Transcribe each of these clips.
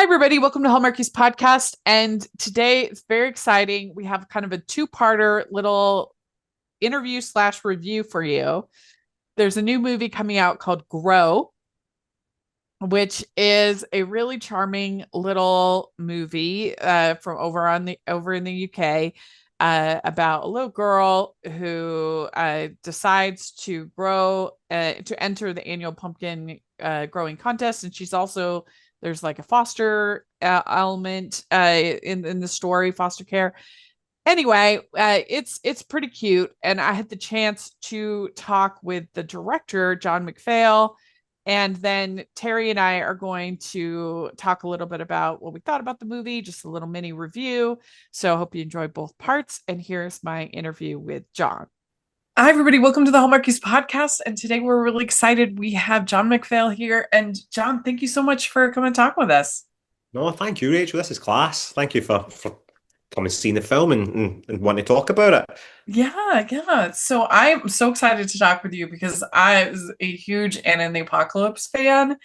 everybody. Welcome to Hallmarkies podcast. And today it's very exciting. We have kind of a two-parter little interview slash review for you. There's a new movie coming out called Grow, which is a really charming little movie from over in the UK about a little girl who decides to grow to enter the annual pumpkin growing contest, and she's also there's like a foster element in the story, foster care. Anyway, it's pretty cute, and I had the chance to talk with the director, John McPhail, and then Terry and I are going to talk a little bit about what we thought about the movie, just a little mini review. So I hope you enjoy both parts. And here's my interview with John. Hi, everybody. Welcome to the Hallmarkies podcast. And today we're really excited. We have John McPhail here. And John, thank you so much for coming and talk with us. No, thank you, Rachel. This is class. Thank you for coming and seeing the film and wanting to talk about it. Yeah. So I'm so excited to talk with you because I was a huge Anna and the Apocalypse fan.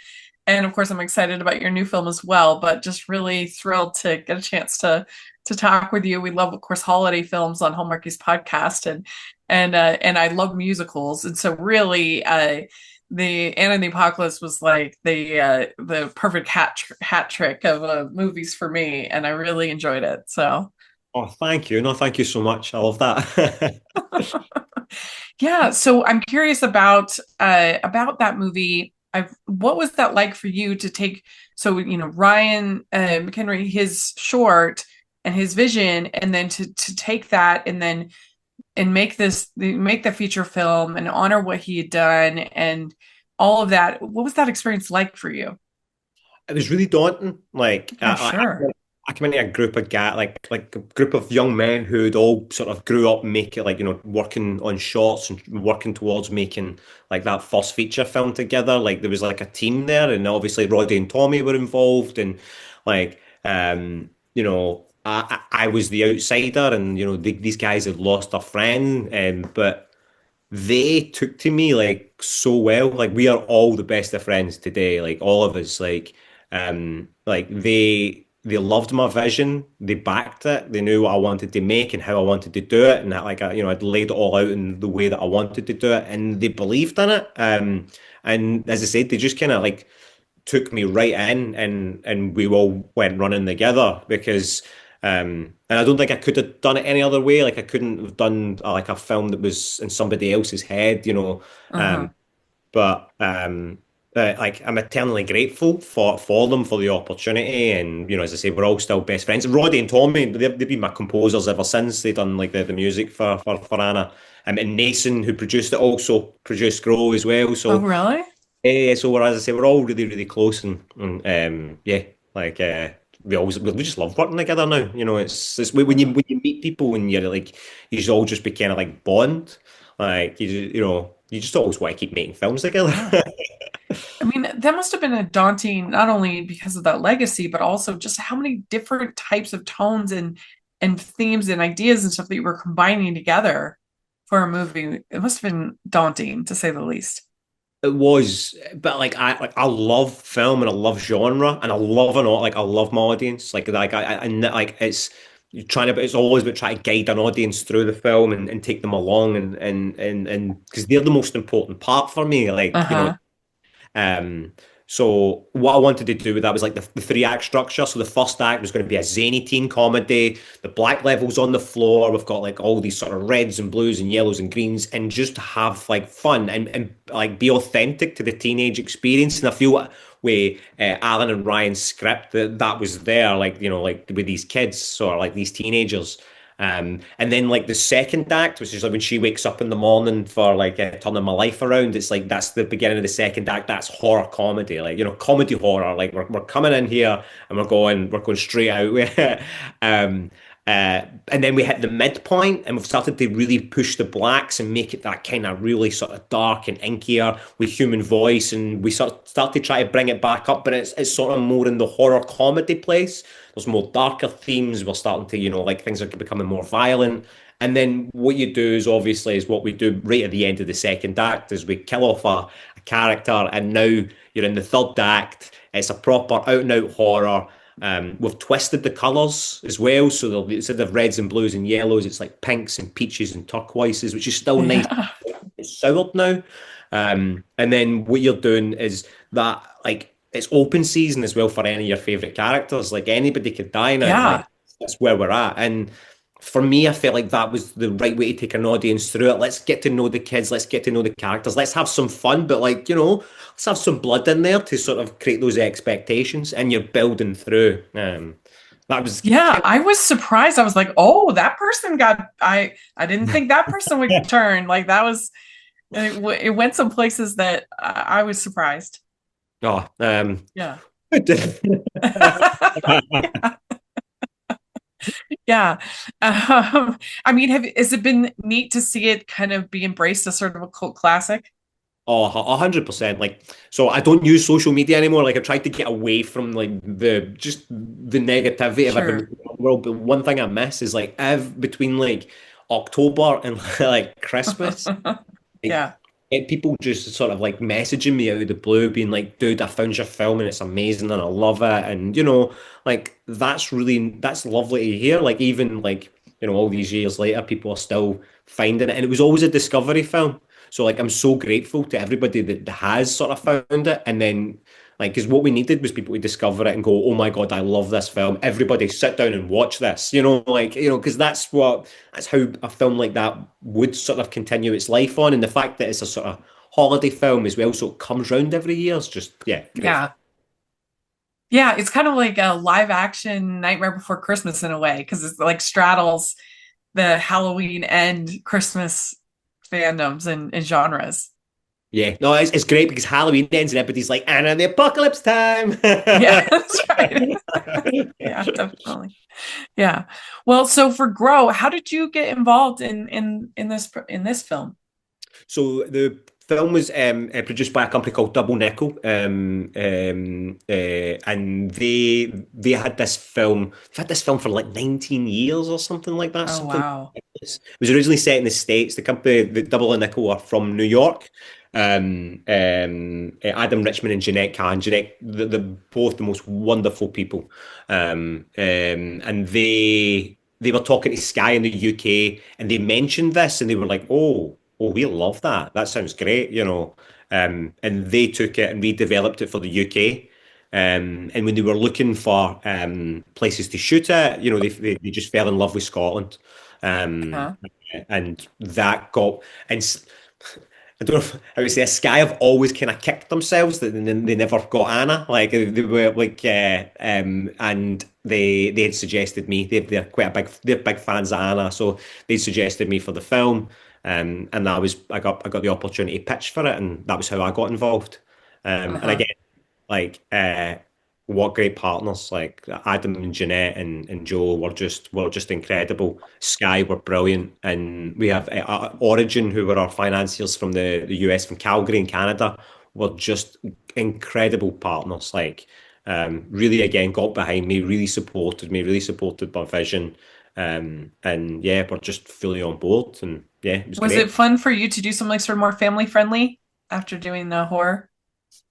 And of course, I'm excited about your new film as well, but just really thrilled to get a chance to talk with you. We love, of course, holiday films on Hallmarkies podcast, and I love musicals. And so really the Anna and the Apocalypse was like the perfect hat trick of movies for me, and I really enjoyed it. So Oh, thank you. No, thank you so much. I love that. yeah, so I'm curious about that movie. What was that like for you to take? So Ryan McHenry, his short and his vision, and then to take that and make the feature film and honor what he had done and all of that. What was that experience like for you? It was really daunting. I'm sure. I came into a group of guys, like a group of young men who'd all sort of grew up making working on shots and working towards making like that first feature film together. Like there was like a team there, and obviously Roddy and Tommy were involved, and like I was the outsider, and these guys had lost a friend, but they took to me like so well. Like we are all the best of friends today. Like all of us. They loved my vision. They backed it. They knew what I wanted to make and how I wanted to do it, and that I'd laid it all out in the way that I wanted to do it, and they believed in it. And as I said, they just kind of like took me right in, and we all went running together because and I don't think I could have done it any other way. Like I couldn't have done like a film that was in somebody else's head. Uh-huh. Um, but like I'm eternally grateful for them for the opportunity, and as I say, we're all still best friends. Roddy and Tommy, they've been my composers ever since. They've done like the music for Anna, and Nason, who produced it, also produced Grow as well. Oh, So really? so as I say, we're all really, really close, and yeah, like we just love working together now. It's when you meet people and you're like you all just be kind of like bond, like you just always want to keep making films together. Yeah. I mean, that must have been a daunting, not only because of that legacy, but also just how many different types of tones and themes and ideas and stuff that you were combining together for a movie. It must have been daunting, to say the least. It was, but I love film and I love genre and I love I love my audience. Like it's you're trying to, but it's always about trying to guide an audience through the film and take them along and because they're the most important part for me. Uh-huh. Um, so what I wanted to do with that was like the three act structure. So the first act was going to be a zany teen comedy. The black level's on the floor. We've got like all these sort of reds and blues and yellows and greens, and just to have like fun and like be authentic to the teenage experience. And I feel with Alan and Ryan's script that was there, like like with these kids or like these teenagers. And then like the second act, which is like when she wakes up in the morning for like turning my life around, it's like that's the beginning of the second act. That's horror comedy, like comedy horror. Like we're coming in here and we're going straight out with it. Um, and then we hit the midpoint and we've started to really push the blacks and make it that kind of really sort of dark and inkier with human voice. And we sort of start to try to bring it back up, but it's sort of more in the horror comedy place. There's more darker themes. We're starting to, like things are becoming more violent. And then what you do is obviously is what we do right at the end of the second act is we kill off a character, and now you're in the third act. It's a proper out and out horror. We've twisted the colours as well, so instead of reds and blues and yellows, it's like pinks and peaches and turquoises, which is still nice. Yeah. It's soured now. And then what you're doing is that like it's open season as well for any of your favourite characters. Like anybody could die now. Like Yeah. that's where we're at. And for me, I felt like that was the right way to take an audience through it. Let's get to know the kids. Let's get to know the characters. Let's have some fun, but like, let's have some blood in there to sort of create those expectations and you're building through. That was Yeah, kind I was surprised. I was like, "Oh, that person got I didn't think that person would turn." Like that was it went some places that I was surprised. of, Yeah. good. Yeah. Yeah. I mean, has it been neat to see it kind of be embraced as sort of a cult classic? Oh, 100%. Like, so I don't use social media anymore. Like, I tried to get away from like the negativity of everything Sure. in the world. But one thing I miss is like, between like October and like Christmas, like Yeah. get people just sort of like messaging me out of the blue, being like, "Dude, I found your film and it's amazing and I love it." And like that's lovely to hear. Like, even like all these years later, people are still finding it, and it was always a discovery film. So like I'm so grateful to everybody that has sort of found it, and then like because what we needed was people to discover it and go, "Oh my God, I love this film! Everybody sit down and watch this." Because that's how a film like that would sort of continue its life on, and the fact that it's a sort of holiday film as well, so it comes round every year is just grateful. Yeah. Yeah, it's kind of like a live action Nightmare Before Christmas in a way, because it's like straddles the Halloween and Christmas fandoms and genres. Yeah, no, it's great because Halloween ends and everybody's like, "And the apocalypse time." Yeah, that's right. Yeah, definitely. Yeah. Well, so for Grow, how did you get involved in this film? So the film was produced by a company called Double Nickel, and they had this film. They've had this film for like 19 years or something like that. Oh, Something. wow. It was originally set in the States. The company, the Double Nickel, are from New York. Adam Richman and Jeanette Kahn. Jeanette, they're both the most wonderful people. And they were talking to Sky in the UK, and they mentioned this, and they were like, "Oh, we love that. That sounds great." And they took it and redeveloped it for the UK. And when they were looking for places to shoot it, they just fell in love with Scotland. Um, Huh? and that got and I don't know how to say, Sky have always kind of kicked themselves that they never got Anna. Like they were like, and they had suggested me. They're big fans of Anna, so they suggested me for the film. And I got the opportunity to pitch for it, and that was how I got involved. And Uh-huh. again, like what great partners, like Adam and Jeanette and Joe were just incredible. Sky were brilliant, and we have Origin, who were our financiers from the US, from Calgary in Canada, were just incredible partners. Like really again got behind me, really supported my vision. And yeah, we're just fully on board, and yeah, it was Was it great. fun for you to do something sort of more family friendly after doing the horror?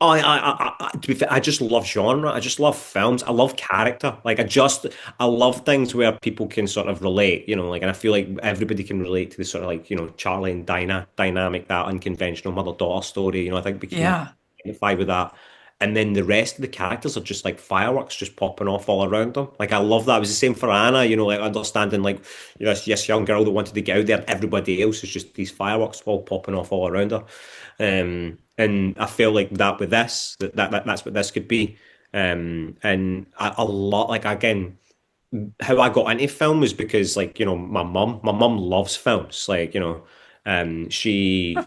Oh, to be fair, I just love genre. I just love films. I love character. Like I love things where people can sort of relate. Like, and I feel like everybody can relate to the sort of like Charlie and Dinah dynamic, that unconventional mother-daughter story. I think we can Yeah. identify with that. And then the rest of the characters are just like fireworks just popping off all around them. Like I love that. It was the same for Anna. Like understanding like this young girl that wanted to get out there. Everybody else is just these fireworks all popping off all around her. And I feel like that with this, that's what this could be. And a lot, like again, how I got into film was because like my mum loves films. Like she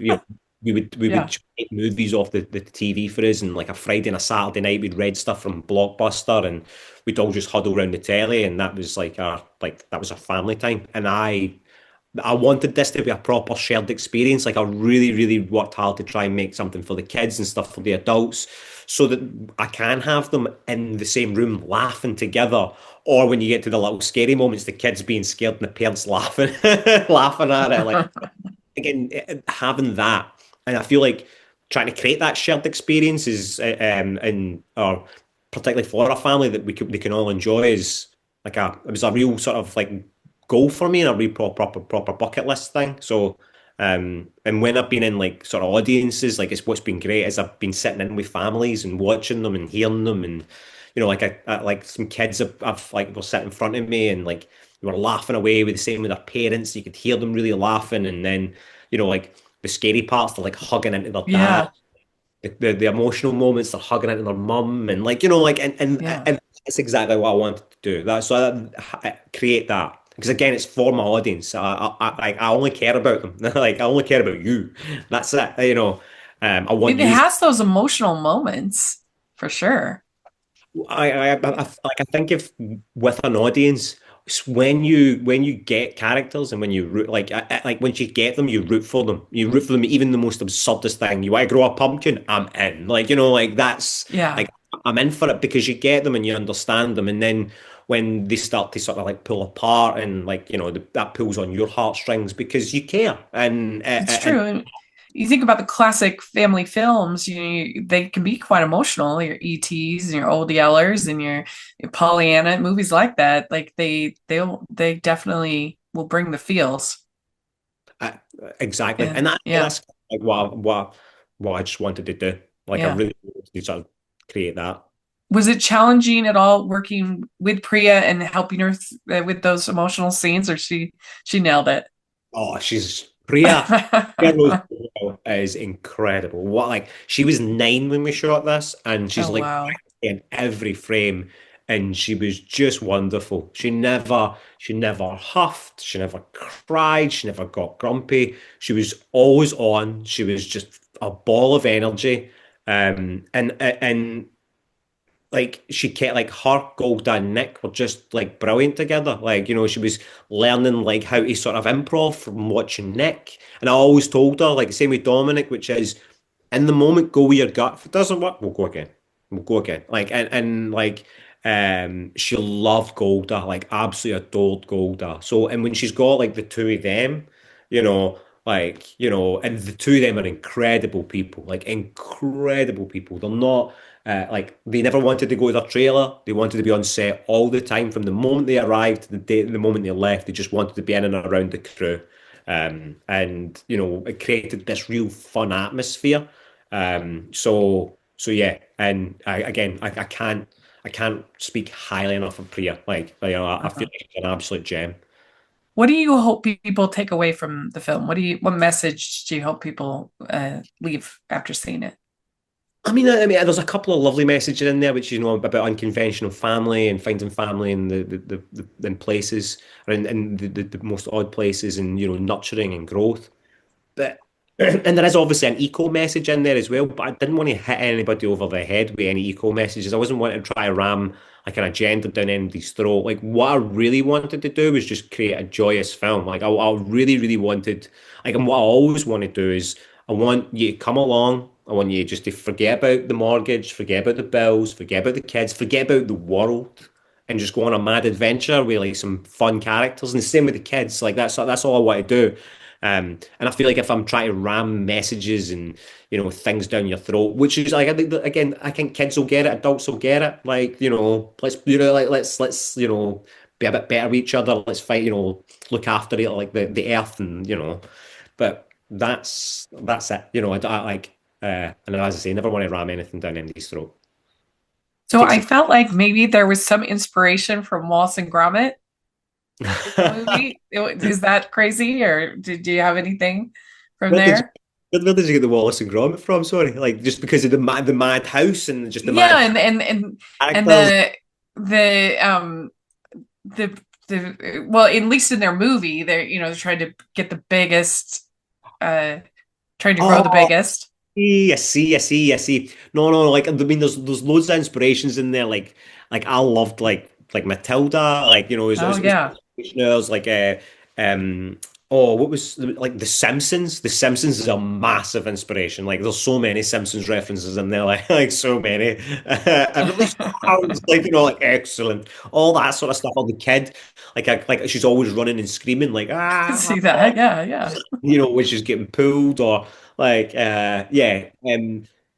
we would Yeah. make movies off the TV for us, and like a Friday and a Saturday night we'd read stuff from Blockbuster, and we'd all just huddle around the telly, and that was like our family time. And I wanted this to be a proper shared experience. Like I really, really worked hard to try and make something for the kids and stuff for the adults, so that I can have them in the same room laughing together. Or when you get to the little scary moments, the kids being scared and the parents laughing, laughing at it. Like again, having that, and I feel like trying to create that shared experience is, and or particularly for a family that we can all enjoy is like a it was a real sort of like goal for me and a real proper bucket list thing. So and when I've been in like sort of audiences, like it's what's been great is I've been sitting in with families and watching them and hearing them and like like some kids I've like will sit in front of me and like they were laughing away with the same with their parents. You could hear them really laughing, and then like the scary parts, they're like hugging into their dad. Yeah. The emotional moments, they're hugging into their mum, and like like Yeah. and that's exactly what I wanted to do. That's so I create that because again, it's for my audience. I only care about them. Like I only care about you. That's it. I want It you. has those emotional moments for sure. Like I think if with an audience, when you get characters and when you root like once you get them, you root for them. You root for them, even the most absurdest thing. You want to grow a pumpkin, I'm in. Like like that's Yeah. like I'm in for it because you get them and you understand them, and then when they start to sort of like pull apart and like that pulls on your heartstrings because you care It's and true. And you think about the classic family films, they can be quite emotional. Your E.T.s and your Old Yellers and your Pollyanna movies like that. Like they definitely will bring the feels. uh, exactly, Yeah. and Yeah. that's like what I just wanted to do. Like I Yeah. really wanted to sort of create that. Was it challenging at all working with Priya and helping her with those emotional scenes, or she nailed it? Oh, she's Priya. Priya Rose is incredible. What like she was 9 when we shot this, and she's Oh like wow. in every frame, and she was just wonderful. She never huffed, she never cried, she never got grumpy. She was always on. She was just a ball of energy. And like she kept like her, Golda and Nick were just like brilliant together. Like, she was learning like how to sort of improv from watching Nick. And I always told her, like same with Dominic, which is in the moment, go with your gut. If it doesn't work, we'll go again. We'll go again. Like and like she loved Golda, like absolutely adored Golda. So and when she's got like the two of them, you know, and the two of them are incredible people, like incredible people. They're not like they never wanted to go to their trailer. They wanted to be on set all the time from the moment they arrived to the moment they left. They just wanted to be in and around the crew. And it created this real fun atmosphere. So yeah, and I can't speak highly enough of Priya. Like, I feel Uh-huh. like she's an absolute gem. What do you hope people take away from the film? What message do you hope people leave after seeing it? I mean, there's a couple of lovely messages in there, which about unconventional family and finding family in in places or in the most odd places, and nurturing and growth. But and there is obviously an eco message in there as well, but I didn't want to hit anybody over the head with any eco messages. I wasn't wanting to try to ram like an agenda down anybody's throat. Like what I really wanted to do was just create a joyous film. Like I really, really wanted, like, and what I always want to do is I want you to come along. I want you just to forget about the mortgage, forget about the bills, forget about the kids, forget about the world, and just go on a mad adventure with like some fun characters. And the same with the kids. Like that's all I want to do. And I feel like if I'm trying to ram messages and things down your throat, which is like I think again, I think kids will get it, adults will get it. Like let's be a bit better with each other. Let's fight, look after it like the earth, and But that's it. I like and as I say, never want to ram anything down anybody's throat. So Takes I it. felt like maybe there was some inspiration from Wallace and Gromit in the movie. Is that crazy, or do you have anything from Where did you there? where did you get the Wallace and Gromit from? Sorry, like just because of the mad house and just the Yeah, mad and characters. the the well, at least in their movie, they're trying to get the biggest, uh, trying to grow the Oh, biggest. I see. No. Like I mean, there's loads of inspirations in there. Like I loved like Matilda. Like Oh it was yeah. there's like um oh what was like The Simpsons. The Simpsons is a massive inspiration. Like there's so many Simpsons references in there. Like so many. And really sounds like like excellent. All that sort of stuff. Or the kid, like she's always running and screaming like I can ah. see that. Yeah, yeah. When she's getting pulled or like yeah.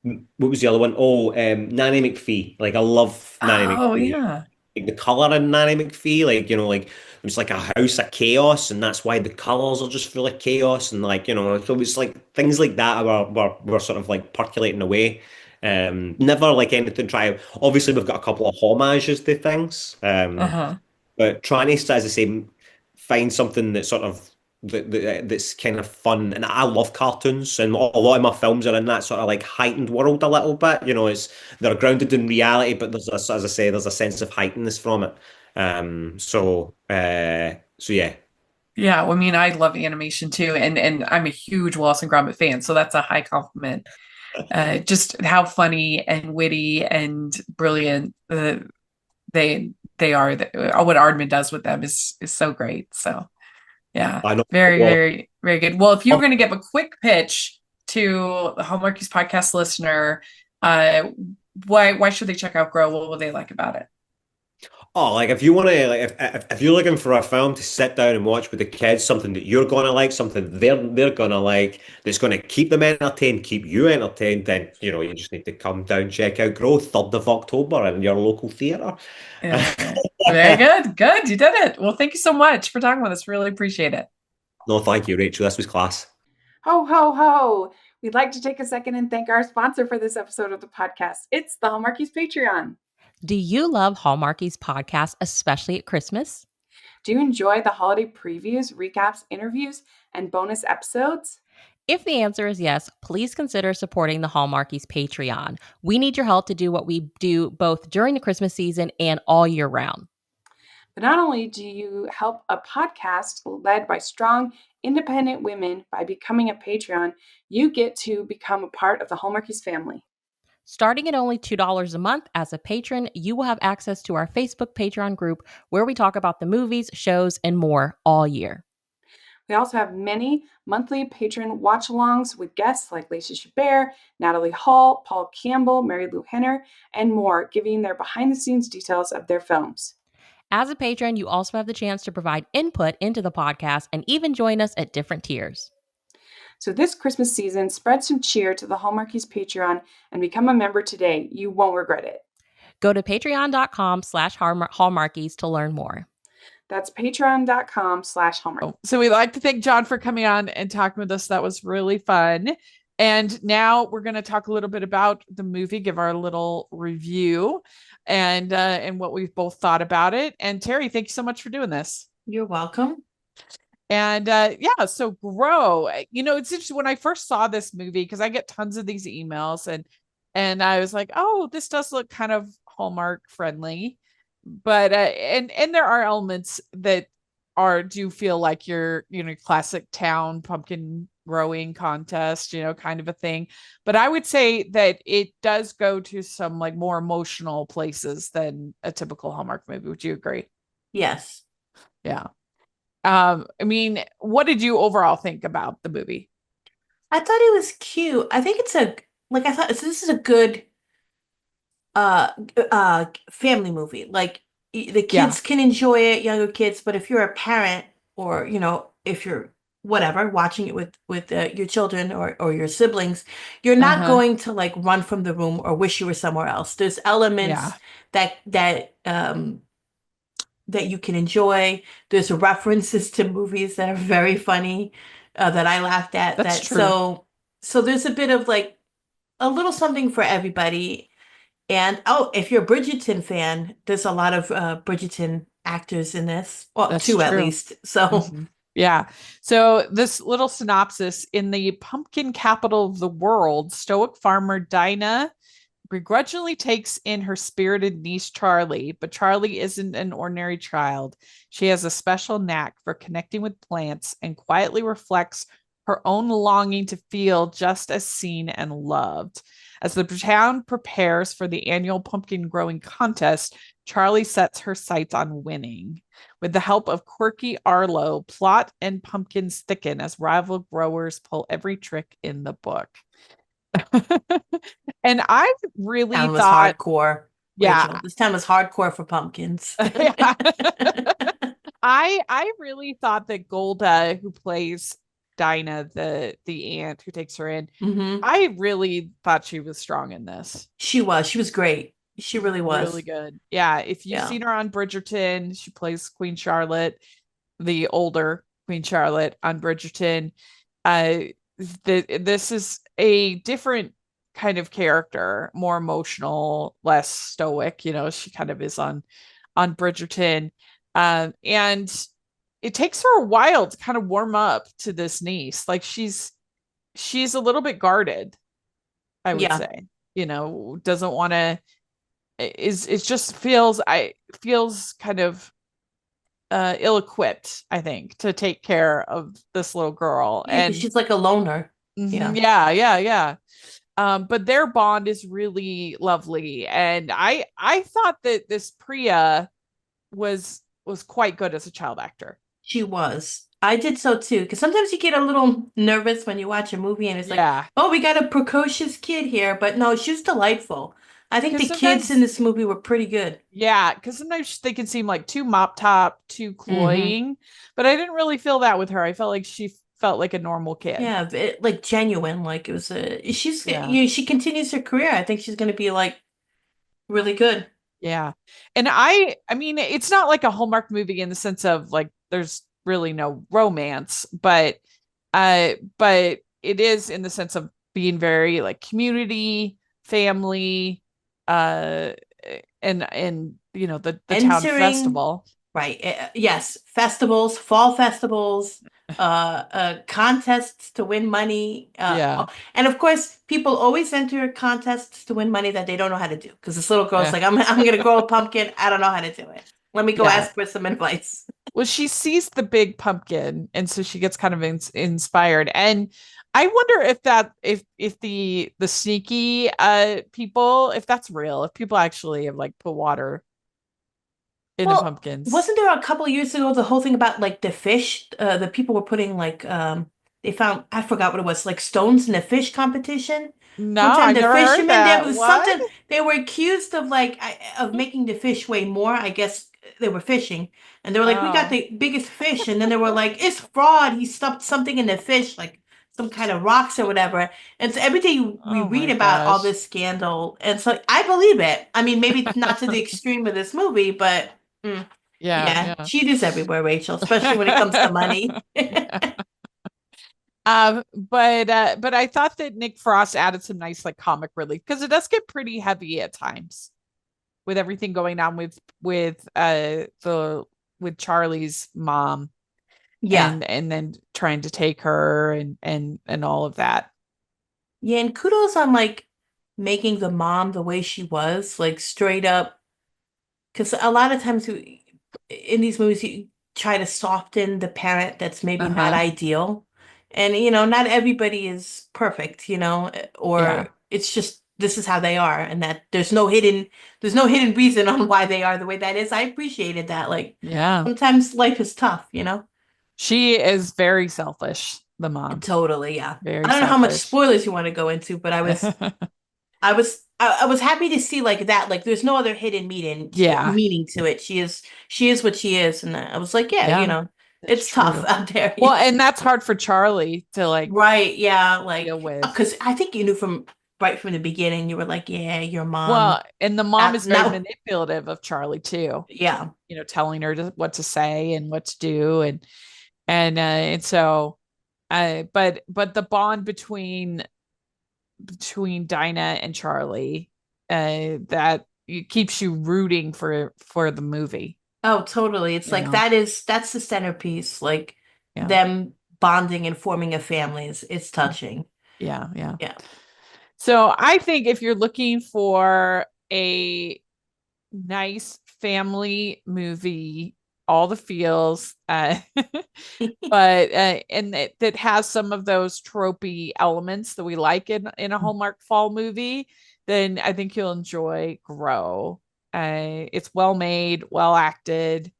what was the other one? Oh, Nanny McPhee. Like I love Nanny Oh McPhee. yeah. Like the color in Nanny McPhee, like like it's like a house of chaos, and that's why the colors are just full of chaos, and like so it's like things like that were sort of like percolating away. Never like anything try. Obviously, we've got a couple of homages to things, Uh-huh. but trying to, as I say, find something that sort of that's kind of fun. And I love cartoons, and a lot of my films are in that sort of like heightened world a little bit. It's they're grounded in reality, but as I say, there's a sense of heightenedness from it. So yeah. Yeah, well, I mean, I love animation too, and I'm a huge Wallace and Gromit fan, so that's a high compliment. Just how funny and witty and brilliant they they are. What Aardman does with them is so great. So yeah, I know. very, Well, very, very good. Well, if you were going to give a quick pitch to the Hallmarkies podcast listener, uh, why should they check out Grow? What will they like about it? like if you want to, like if you're looking for a film to sit down and watch with the kids, something that you're gonna like, something they're gonna like, that's gonna keep them entertained, keep you entertained, then you just need to come down, check out Grow, 3rd of October in your local theatre. Very good. Good. You did it. Well, thank you so much for talking with us. Really appreciate it. No, thank you, Rachel. This was class. Ho, ho, ho. We'd like to take a second and thank our sponsor for this episode of the podcast. It's the Hallmarkies Patreon. Do you love Hallmarkies podcast, especially at Christmas? Do you enjoy the holiday previews, recaps, interviews, and bonus episodes? If the answer is yes, please consider supporting the Hallmarkies Patreon. We need your help to do what we do both during the Christmas season and all year round. But not only do you help a podcast led by strong, independent women by becoming a Patreon, you get to become a part of the Hallmarkies family. Starting at only $2 a month as a patron, you will have access to our Facebook Patreon group where we talk about the movies, shows, and more all year. We also have many monthly patron watch-alongs with guests like Lacey Chabert, Natalie Hall, Paul Campbell, Mary Lou Henner, and more, giving their behind-the-scenes details of their films. As a patron, you also have the chance to provide input into the podcast and even join us at different tiers. So this Christmas season, spread some cheer to the Hallmarkies Patreon and become a member today. You won't regret it. Go to patreon.com/hallmarkies to learn more. That's patreon.com/Hallmark. So we'd like to thank John for coming on and talking with us. That was really fun. And now we're going to talk a little bit about the movie, give our little review and what we've both thought about it. And Terry, thank you so much for doing this. You're welcome. And yeah, so Grow, it's interesting when I first saw this movie, because I get tons of these emails and I was like, oh, this does look kind of Hallmark friendly. But and there are elements that do feel like your classic town pumpkin growing contest, kind of a thing. But I would say that it does go to some like more emotional places than a typical Hallmark movie. Would you agree? Yes. Yeah. I mean, what did you overall think about the movie? I thought it was cute. I think I thought this is a good uh family movie. Like the Yeah. kids can enjoy it, younger kids, but if you're a parent or if you're whatever watching it with your children or your siblings, you're not Uh-huh. going to like run from the room or wish you were somewhere else. There's Yeah. elements that you can enjoy. There's references to movies that are very funny, that I laughed at. That's That true. so there's a bit of like a little something for everybody. And oh, if you're a Bridgerton fan, there's a lot of Bridgerton actors in this. Well, That's two at true. least. So Mhm. Yeah. So this little synopsis: in the pumpkin capital of the world, stoic farmer Dinah begrudgingly takes in her spirited niece Charlie, but Charlie isn't an ordinary child. She has a special knack for connecting with plants and quietly reflects her own longing to feel just as seen and loved. As the town prepares for the annual pumpkin growing contest, Charlie sets her sights on winning. With the help of quirky Arlo, plot and pumpkins thicken as rival growers pull every trick in the book. And I really town was thought, hardcore, yeah, Rachel. This town was hardcore for pumpkins. yeah. I really thought that Golda, who plays Dinah, the aunt who takes her in. Hmm. I really thought she was strong in this. She was. She was great. She really Really was. good. Yeah, if you've Yeah. seen her on Bridgerton, she plays Queen Charlotte, the older Queen Charlotte on Bridgerton. Uh, this is a different kind of character, more emotional, less stoic. She kind of is on Bridgerton, and it takes her a while to kind of warm up to this niece. Like she's a little bit guarded, I would Yeah. say. Doesn't want to is it just feels kind of ill-equipped, I think, to take care of this little girl. Yeah, because And she's like a loner. Yeah. yeah. But their bond is really lovely. And I thought that this Priya was quite good as a child actor. She was. I did so too. Because sometimes you get a little nervous when you watch a movie and it's like, Yeah. oh, we got a precocious kid here. But no, she was delightful. I think Because the kids in sometimes, this movie were pretty good. yeah, because sometimes they can seem like too mop top, too Hmm. cloying, but I didn't really feel that with her. I felt like she felt like a normal kid. Yeah, like genuine. Like it was Yeah. she continues her career. I think she's going to be like really good. Yeah. And I mean, it's not like a Hallmark movie in the sense of like there's really no romance, but it is in the sense of being very like community, family, uh and the town Entering. festival. Right. Yes. Festivals, fall festivals, contests to win money. Yeah. And of course, people always enter contests to win money that they don't know how to do. Because this little girl's Yeah. like, I'm going to grow a pumpkin. I don't know how to do it. Let me go Yeah. ask for some advice. Well, she sees the big pumpkin, and so she gets kind of inspired. And I wonder if the sneaky people, if that's real, if people actually have like put water in the Well, pumpkins. wasn't there a couple of years ago the whole thing about like the fish? The people were putting like they found I forgot what it was, like stones in the fish competition. No, One time I the never heard fishermen there that. was What? something they were accused of like of making the fish weigh more. I guess they were fishing and they were like, we got Oh, the biggest fish, and then they were like, it's fraud. He stuffed something in the fish, like some kind of rocks or whatever. And so every day we oh read my about all gosh. this scandal, and so I believe it. I mean, maybe not to the extreme of this movie, but. Yeah, Yeah, cheaters everywhere, Rachel, especially when it comes to yeah. money. But I thought that Nick Frost added some nice like comic relief because it does get pretty heavy at times with everything going on the with Charlie's mom Yeah. and then trying to take her and all of that. Yeah, and kudos on like making the mom the way she was, like straight up. Because a lot of times in these movies, you try to soften the parent that's maybe not Uh-huh. ideal. And, not everybody is perfect, Yeah. or it's just this is how they are, and that there's no hidden reason on why they are the way that is. I appreciated that. Like Yeah. sometimes life is tough. She is very selfish, the mom. Totally, yeah. I Very don't know how much selfish. spoilers you want to go into, but I was happy to see like that. Like there's no other hidden Yeah. meaning to it. She is what she is, and I was like, yeah, Yeah. It's it's tough true. out there. Well, and that's hard for Charlie to like Right, yeah, deal like with. because I think you knew from right from the beginning, you were like, yeah, your mom. Well, and the mom is very Now, manipulative of Charlie too, yeah, telling her what to say and what to do and so but the bond between Dinah and Charlie that it keeps you rooting for the movie, oh, totally. It's you like know. that's the centerpiece, like Yeah. them bonding and forming a family is it's touching. Yeah. Yeah. So I think if you're looking for a nice family movie, all the feels, but and that has some of those tropey elements that we like in a Hallmark fall movie, then I think you'll enjoy Grow. It's well made, well acted,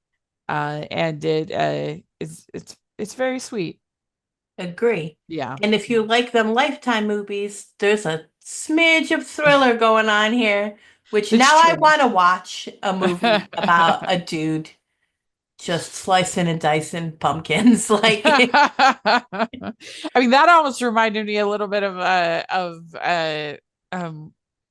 and it's very sweet. Agree. Yeah. And if you like them Lifetime movies, there's a smidge of thriller going on here, which It's now I true. want to watch a movie about a dude. just slicing and dicing pumpkins. Like, I mean, that almost reminded me a little bit of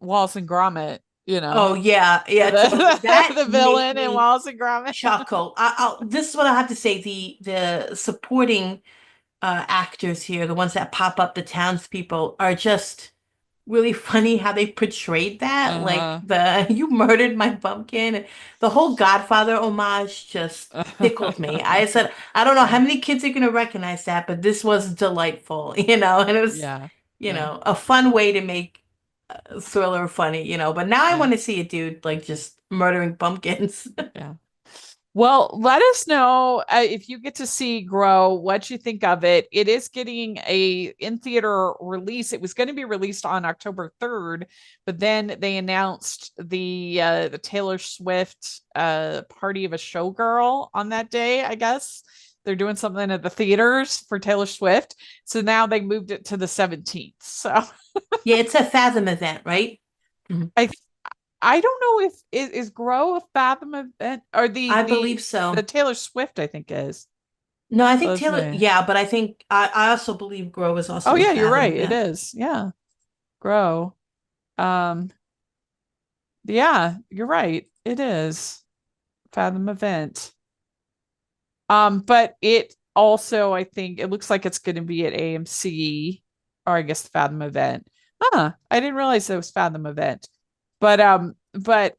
Wallace and Gromit, oh yeah, yeah, totally. the, That the made villain in me Wallace and Gromit. chuckle. This is what I have to say. The supporting actors here, the ones that pop up, the townspeople, are just really funny how they portrayed that. Like Uh-huh. the you murdered my pumpkin, and the whole Godfather homage just tickled me. I said, I don't know how many kids are gonna recognize that, but this was delightful, and it was, Yeah. Yeah. a fun way to make Thriller funny, but now I Yeah. want to see a dude like just murdering pumpkins. Yeah. Well, let us know if you get to see Grow, what you think of it. It is getting a in-theater release. It was going to be released on October 3rd, but then they announced the Taylor Swift party of a showgirl on that day, I guess. They're doing something at the theaters for Taylor Swift. So now they moved it to the 17th. So Yeah, it's a Fathom event, right? Mhm. I don't know if is Grow a Fathom event or the I the believe so. the Taylor Swift, I think is. No, I think Let's Taylor, see. yeah, but I think I also believe Grove is Oh also a yeah, you're Fathom right. It event. is. Yeah. Grow. Um, yeah, you're right. It is Fathom event. But it also, I think it looks like it's going to be at AMC, or I guess the Fathom event. I didn't realize it was Fathom event. But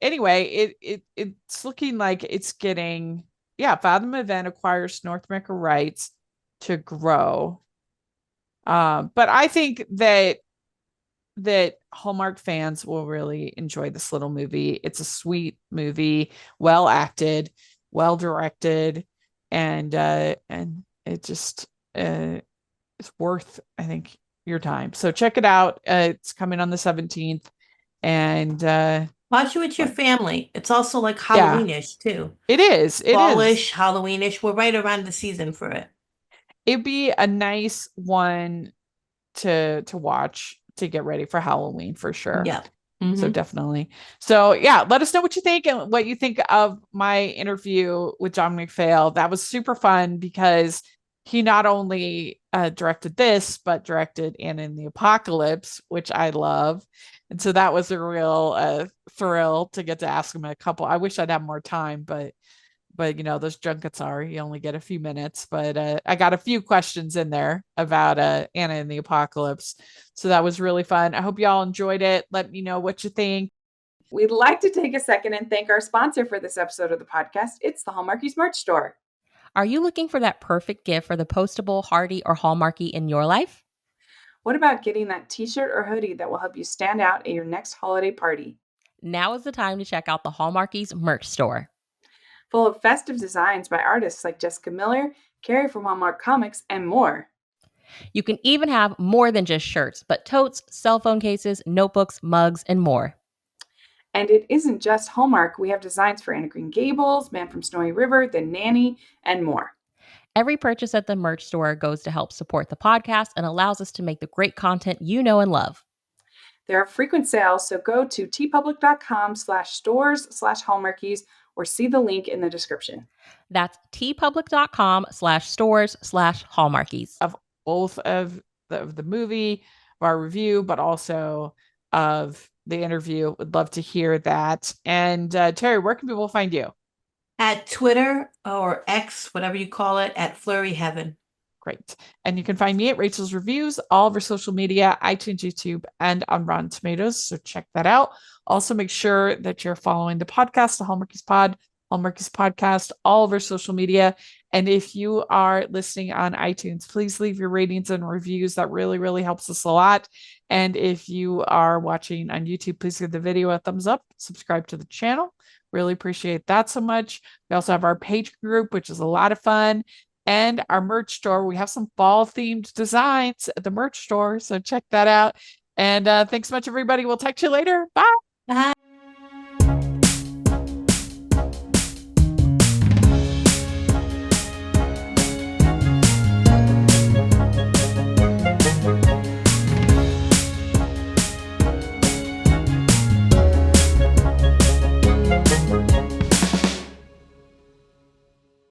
anyway, it's looking like it's getting, yeah, Fathom event acquires North America rights to Grow. But I think that Hallmark fans will really enjoy this little movie. It's a sweet movie, well acted, well directed, and it just it's worth, I think, your time. So check it out. It's coming on the 17th, and Watch it with your family. It's also like yeah, Halloweenish too. it is. It is. Fallish, Halloweenish. We're right around the season for it. It'd be a nice one to watch to get ready for Halloween for sure. Yeah. So Hmm. definitely. So yeah, let us know what you think and what you think of my interview with John McPhail. That was super fun because he not only directed this, but directed Anna in the Apocalypse, which I love. And so that was a real thrill to get to ask him a couple. I wish I'd have more time, but those junkets are you only get a few minutes, but I got a few questions in there about Anna in the Apocalypse, so that was really fun. I hope y'all enjoyed it. Let me know what you think. We'd like to take a second and thank our sponsor for this episode of the podcast. It's the Hallmarkies merch store. Are you looking for that perfect gift for the postable, Hardy, or Hallmarky in your life? What about getting that t-shirt or hoodie that will help you stand out at your next holiday party? Now is the time to check out the Hallmarkies merch store. Full of festive designs by artists like Jessica Miller, Carrie from Hallmark Comics, and more. You can even have more than just shirts, but totes, cell phone cases, notebooks, mugs, and more. And it isn't just Hallmark. We have designs for Anna Green Gables, Man from Snowy River, The Nanny, and more. Every purchase at the merch store goes to help support the podcast and allows us to make the great content you know and love. There are frequent sales, so go to tpublic.com/stores/hallmarkies or see the link in the description. That's tpublic.com/stores/hallmarkies. Of both of the movie, of our review, but also of the interview. Would love to hear that. And Terry, where can people find you? At Twitter or X, whatever you call it, at Flurry Heaven. Great. And you can find me at Rachel's Reviews, all of our social media, iTunes, YouTube, and on Rotten Tomatoes. So check that out. Also, make sure that you're following the podcast, the Hallmarkies Pod, Hallmarkies Podcast, all of our social media. And if you are listening on iTunes, please leave your ratings and reviews. That really, really helps us a lot. And if you are watching on YouTube, please give the video a thumbs up, subscribe to the channel. Really appreciate that so much. We also have our page group, which is a lot of fun. And our merch store. We have some fall themed designs at the merch store. So check that out. And thanks so much, everybody. We'll talk to you later. Bye. Bye.